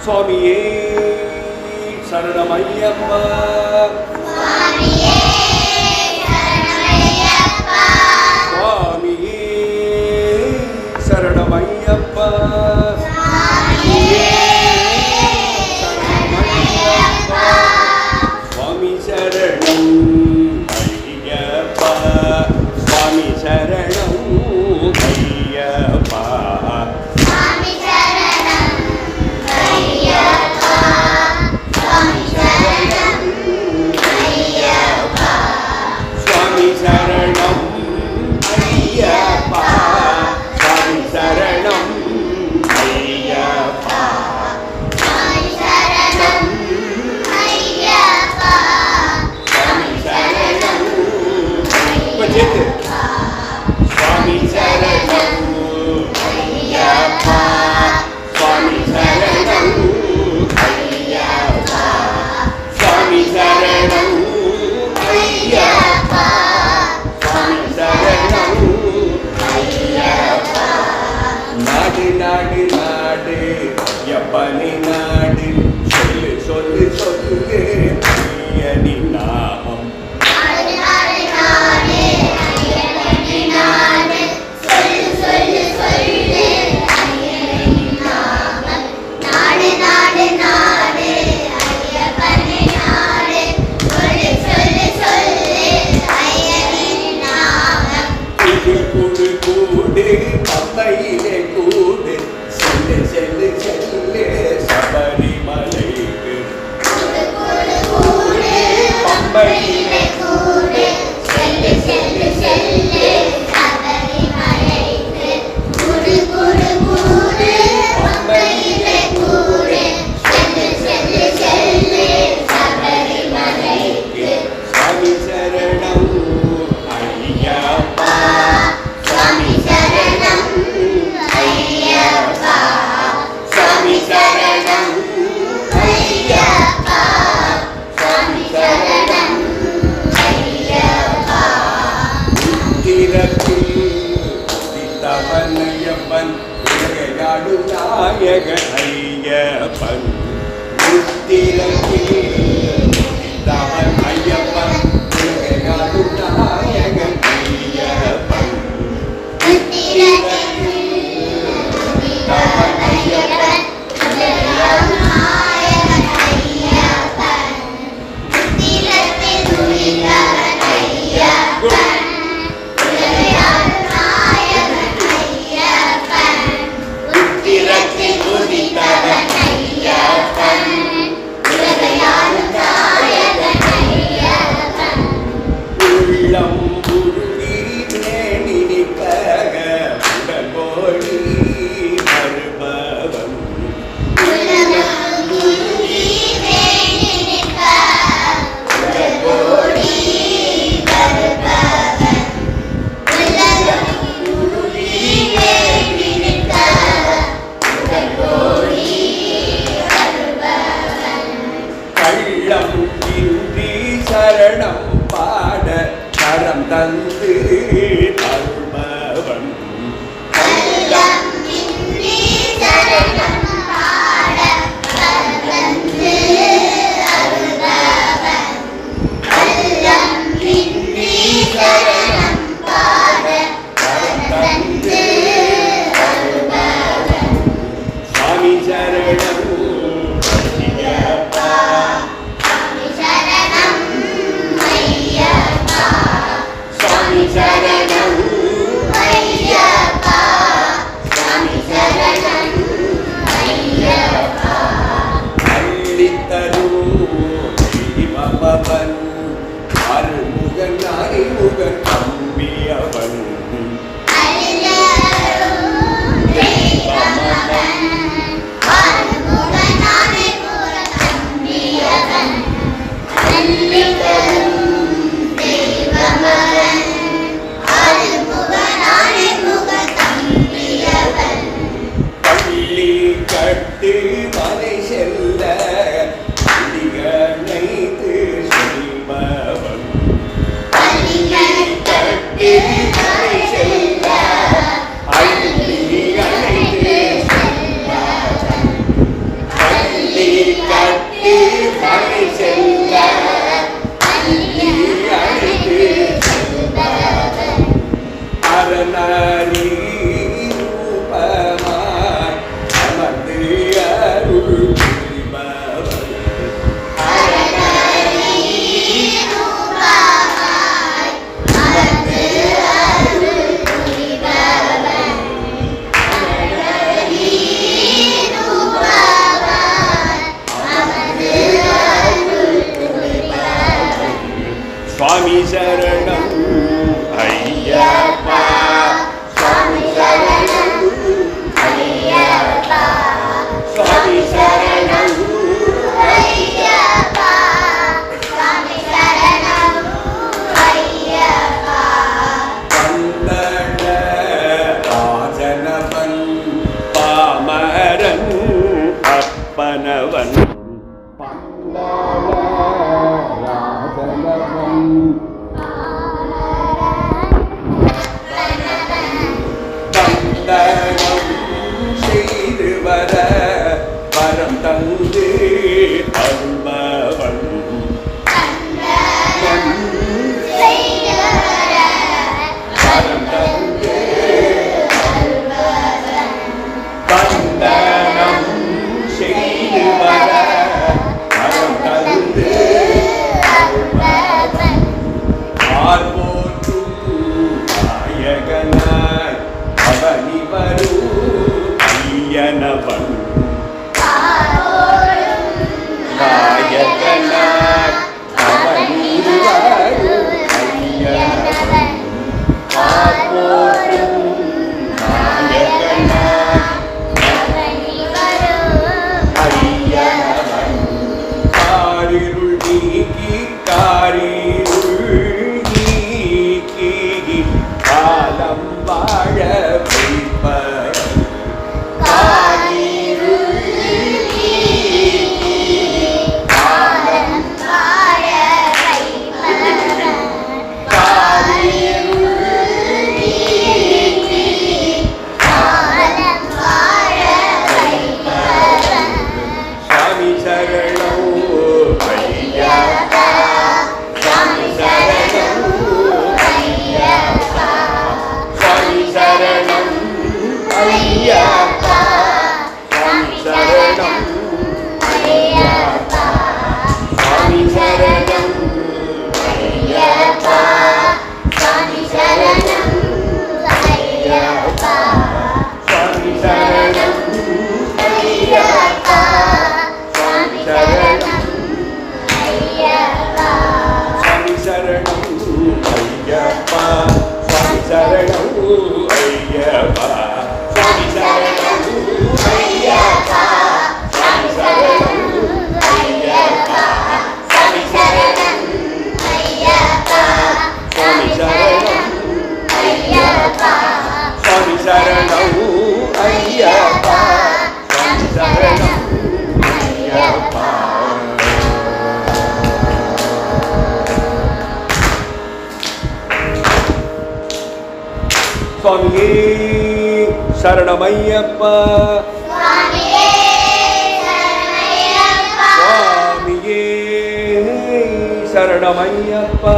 சுவாமியே சரணமையப்பா. சுவாமியே சரணமையப்பா. சுவாமி சரணம் ஐயப்பா. சுவாமி சரணம் ஐயப்பா. பனவன் ராஜலவம் தந்தனம் செய்து வர வரம் தந்து அருள்பவன் வரம் தந்து தந்தனம் செய்து வர வரம் தந்து ஆர்வோற்றும் நாயகனாய் அவனி வரும் ஐயனவன் நாயகனாய் அவனி வரும் ஐயனவன் ஆர்வோற்றும் நாயகனாய் ஐயனவன் காரிருள் நீக்கி காரிருள் நீக்கி காலம் வாழ வைப்பவன் காரிருள் நீக்கி காலம் வாழ வைப்பவன் காரிருள் நீக்கி காலம் வாழ வைப்பவன் சாமி சரணம் ஐயப்பா சாமி சரணம் ஐயப்பா சாமி சரணம் ஐயப்பா சாமி சரணம் ஐயப்பா சாமி சரணம் ஐயப்பா சாமி சரணம் ஐயப்பா சாமி சரணம் ஐயப்பா சாமி சரணம் ஐயப்பா சாமி சரணம் ஐயப்பா சாமி சரணம் ஐயப்பா சாமி சரணம் ஐயப்பா சாமி சரணம் ஐயப்பா சாமி சரணம் ஐயப்பா சாமி சரணம் ஐயப்பா சாமி சரணம் ஐயப்பா சாமி சரணம் ஐயப்பா சுவாமியே சரணமையப்பா சுவாமியே சரணமையப்பா